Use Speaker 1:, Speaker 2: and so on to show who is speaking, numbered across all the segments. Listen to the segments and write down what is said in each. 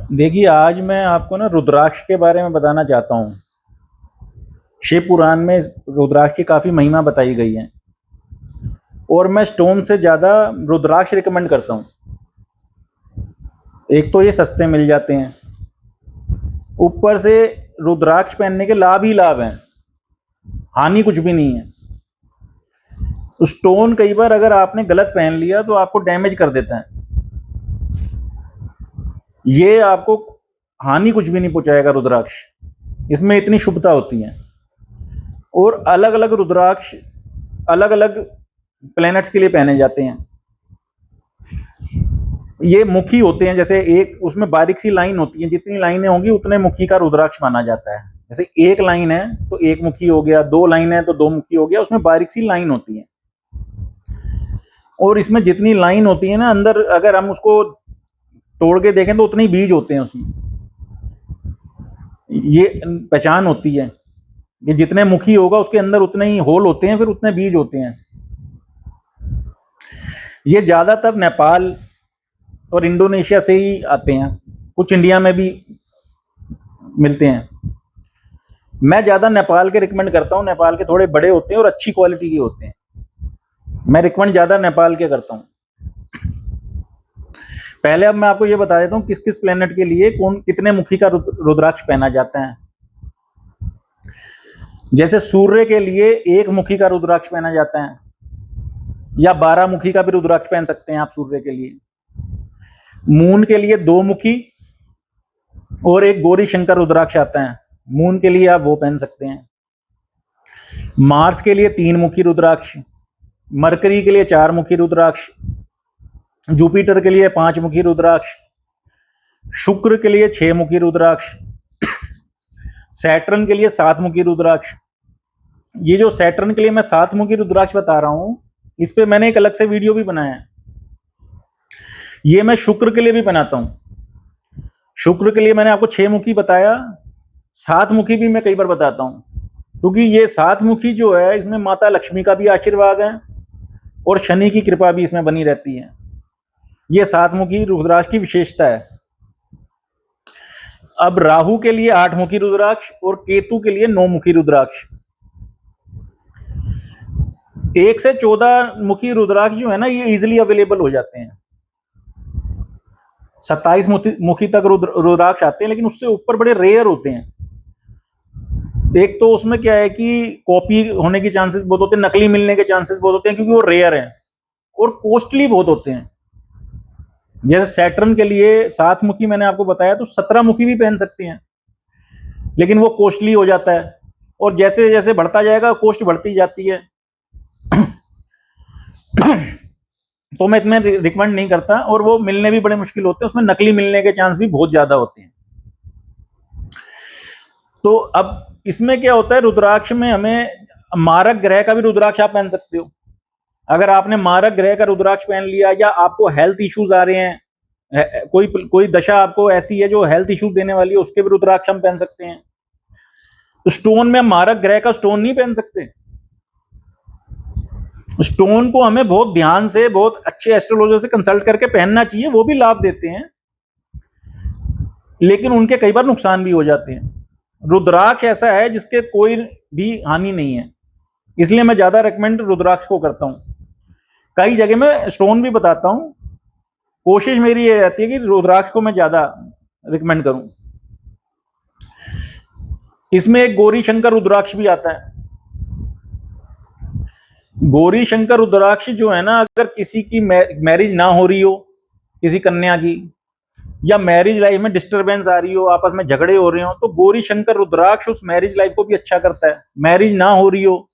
Speaker 1: देखिए, आज मैं आपको ना रुद्राक्ष के बारे में बताना चाहता हूँ। शिव पुराण में रुद्राक्ष की काफ़ी महिमा बताई गई है और मैं स्टोन से ज़्यादा रुद्राक्ष रिकमेंड करता हूँ। एक तो ये सस्ते मिल जाते हैं, ऊपर से रुद्राक्ष पहनने के लाभ ही लाभ हैं, हानि कुछ भी नहीं है। तो स्टोन कई बार अगर आपने गलत पहन लिया तो आपको डैमेज कर देता है। ये आपको हानि कुछ भी नहीं पहुंचाएगा रुद्राक्ष, इसमें इतनी शुभता होती है। और अलग अलग रुद्राक्ष अलग अलग प्लैनेट्स के लिए पहने जाते हैं। ये मुखी होते हैं, जैसे एक उसमें बारीक सी लाइन होती है, जितनी लाइनें होंगी उतने मुखी का रुद्राक्ष माना जाता है। जैसे एक लाइन है तो एक मुखी हो गया, दो लाइन है तो दो मुखी हो गया, उसमें बारीक सी लाइन होती है। और इसमें जितनी लाइन होती है ना, अंदर अगर हम उसको तोड़ के देखें तो उतने ही बीज होते हैं उसमें। ये पहचान होती है कि जितने मुखी होगा उसके अंदर उतने ही होल होते हैं, फिर उतने बीज होते हैं। ये ज्यादातर नेपाल और इंडोनेशिया से ही आते हैं, कुछ इंडिया में भी मिलते हैं। मैं ज्यादा नेपाल के रिकमेंड करता हूँ। नेपाल के थोड़े बड़े होते हैं और अच्छी क्वालिटी के होते हैं। मैं रिकमेंड ज्यादा नेपाल के करता हूँ। पहले अब मैं आपको ये बता देता हूँ किस किस प्लेनेट के लिए कौन कितने मुखी का रुद्राक्ष पहना जाता है। जैसे सूर्य के लिए एक मुखी का रुद्राक्ष पहना जाता है, या 12 मुखी का भी रुद्राक्ष पहन सकते हैं आप सूर्य के लिए। मून के लिए 2 मुखी और एक गौरी शंकर रुद्राक्ष आता है, मून के लिए आप वो पहन सकते हैं। मार्स के लिए 3 मुखी रुद्राक्ष, मरकरी के लिए 4 मुखी रुद्राक्ष, जुपिटर के लिए 5 मुखी रुद्राक्ष, शुक्र के लिए 6 मुखी रुद्राक्ष, सैटर्न के लिए 7 मुखी रुद्राक्ष। ये जो सैटर्न के लिए मैं 7 मुखी रुद्राक्ष बता रहा हूं, इस पे मैंने एक अलग से वीडियो भी बनाया है। ये मैं शुक्र के लिए भी बनाता हूं। शुक्र के लिए मैंने आपको 6 मुखी बताया, 7 मुखी भी मैं कई बार बताता हूं, क्योंकि ये 7 मुखी जो है इसमें माता लक्ष्मी का भी आशीर्वाद है और शनि की कृपा भी इसमें बनी रहती है। ये 7 मुखी रुद्राक्ष की विशेषता है। अब राहु के लिए 8 मुखी रुद्राक्ष और केतु के लिए 9 मुखी रुद्राक्ष। 1 से 14 मुखी रुद्राक्ष जो है ना, ये इजिली अवेलेबल हो जाते हैं। 27 मुखी तक रुद्राक्ष आते हैं, लेकिन उससे ऊपर बड़े रेयर होते हैं। एक तो उसमें क्या है कि कॉपी होने की चांसेस बहुत होते हैं, नकली मिलने के चांसेस बहुत होते हैं, क्योंकि वो रेयर हैं और कॉस्टली बहुत होते हैं। जैसे सैटर्न के लिए 7 मुखी मैंने आपको बताया, तो 17 मुखी भी पहन सकते हैं, लेकिन वो कॉस्टली हो जाता है और जैसे जैसे बढ़ता जाएगा कॉस्ट बढ़ती जाती है। तो मैं इतने रिकमेंड नहीं करता, और वो मिलने भी बड़े मुश्किल होते हैं, उसमें नकली मिलने के चांस भी बहुत ज्यादा होते हैं। तो अब इसमें क्या होता है, रुद्राक्ष में हमें मारक ग्रह का भी रुद्राक्ष आप पहन सकते हो। अगर आपने मारक ग्रह का रुद्राक्ष पहन लिया, या आपको हेल्थ इश्यूज आ रहे हैं, कोई दशा आपको ऐसी है जो हेल्थ इश्यूज देने वाली है, उसके भी रुद्राक्ष हम पहन सकते हैं। तो स्टोन में मारक ग्रह का स्टोन नहीं पहन सकते। स्टोन को हमें बहुत ध्यान से, बहुत अच्छे एस्ट्रोलॉजर से कंसल्ट करके पहनना चाहिए। वो भी लाभ देते हैं, लेकिन उनके कई बार नुकसान भी हो जाते हैं। रुद्राक्ष ऐसा है जिसके कोई भी हानि नहीं है, इसलिए मैं ज्यादा रेकमेंड रुद्राक्ष को करता हूं। कई जगह मैं स्टोन भी बताता हूं। कोशिश मेरी ये रहती है कि रुद्राक्ष को मैं ज्यादा रिकमेंड करूं। इसमें एक गौरी शंकर रुद्राक्ष भी आता है। गौरी शंकर रुद्राक्ष जो है ना, अगर किसी की मैरिज ना हो रही हो, किसी कन्या की, या मैरिज लाइफ में डिस्टरबेंस आ रही हो, आपस में झगड़े हो रहे हो, तो गौरी शंकर रुद्राक्ष उस मैरिज लाइफ को भी अच्छा करता है। मैरिज ना हो रही हो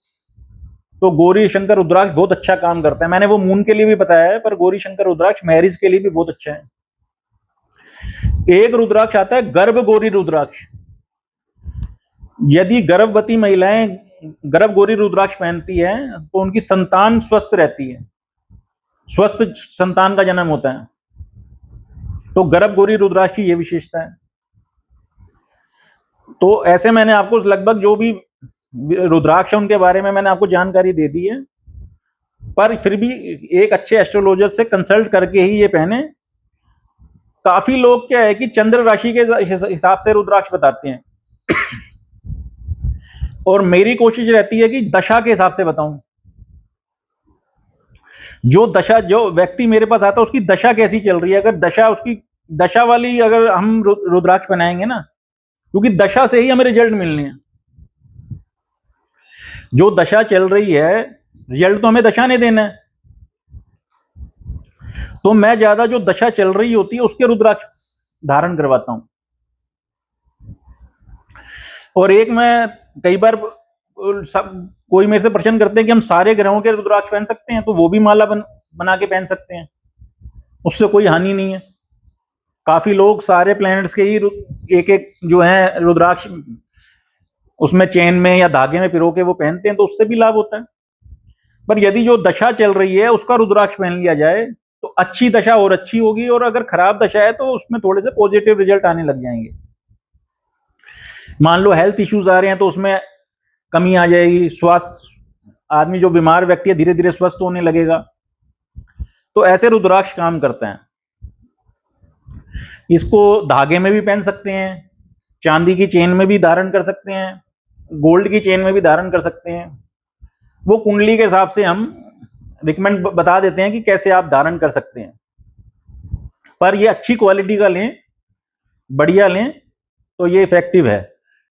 Speaker 1: तो गौरी शंकर रुद्राक्ष बहुत अच्छा काम करता है। मैंने वो मून के लिए भी बताया है, पर गौरी शंकर रुद्राक्ष मैरिज के लिए भी बहुत अच्छा है। एक रुद्राक्ष आता है गर्भ गौरी रुद्राक्ष। यदि गर्भवती महिलाएं गर्भ गौरी रुद्राक्ष पहनती है तो उनकी संतान स्वस्थ रहती है, स्वस्थ संतान का जन्म होता है। तो गर्भ गौरी रुद्राक्ष की यह विशेषता है। तो ऐसे मैंने आपको लगभग जो भी रुद्राक्ष उनके बारे में मैंने आपको जानकारी दे दी है, पर फिर भी एक अच्छे एस्ट्रोलॉजर से कंसल्ट करके ही ये पहने। काफी लोग क्या है कि चंद्र राशि के हिसाब से रुद्राक्ष बताते हैं, और मेरी कोशिश रहती है कि दशा के हिसाब से बताऊं। जो दशा, जो व्यक्ति मेरे पास आता है उसकी दशा कैसी चल रही है, अगर दशा उसकी दशा वाली अगर हम रुद्राक्ष बनाएंगे ना, क्योंकि दशा से ही हमें रिजल्ट मिलने हैं। जो दशा चल रही है, रिजल्ट तो हमें दशा ने देना है, तो मैं ज्यादा जो दशा चल रही होती है उसके रुद्राक्ष धारण करवाता हूं। और एक मैं कई बार सब कोई मेरे से प्रश्न करते हैं कि हम सारे ग्रहों के रुद्राक्ष पहन सकते हैं, तो वो भी माला बना के पहन सकते हैं, उससे कोई हानि नहीं है। काफी लोग सारे प्लैनेट्स के ही एक एक जो है रुद्राक्ष उसमें चेन में या धागे में पिरो के वो पहनते हैं, तो उससे भी लाभ होता है। पर यदि जो दशा चल रही है उसका रुद्राक्ष पहन लिया जाए तो अच्छी दशा और अच्छी होगी, और अगर खराब दशा है तो उसमें थोड़े से पॉजिटिव रिजल्ट आने लग जाएंगे। मान लो हेल्थ इश्यूज आ रहे हैं तो उसमें कमी आ जाएगी, स्वास्थ्य, आदमी जो बीमार व्यक्ति है धीरे धीरे स्वस्थ होने लगेगा। तो ऐसे रुद्राक्ष काम करते हैं। इसको धागे में भी पहन सकते हैं, चांदी की चेन में भी धारण कर सकते हैं, गोल्ड की चेन में भी धारण कर सकते हैं। वो कुंडली के हिसाब से हम रिकमेंड बता देते हैं कि कैसे आप धारण कर सकते हैं। पर ये अच्छी क्वालिटी का लें, बढ़िया लें, तो ये इफेक्टिव है।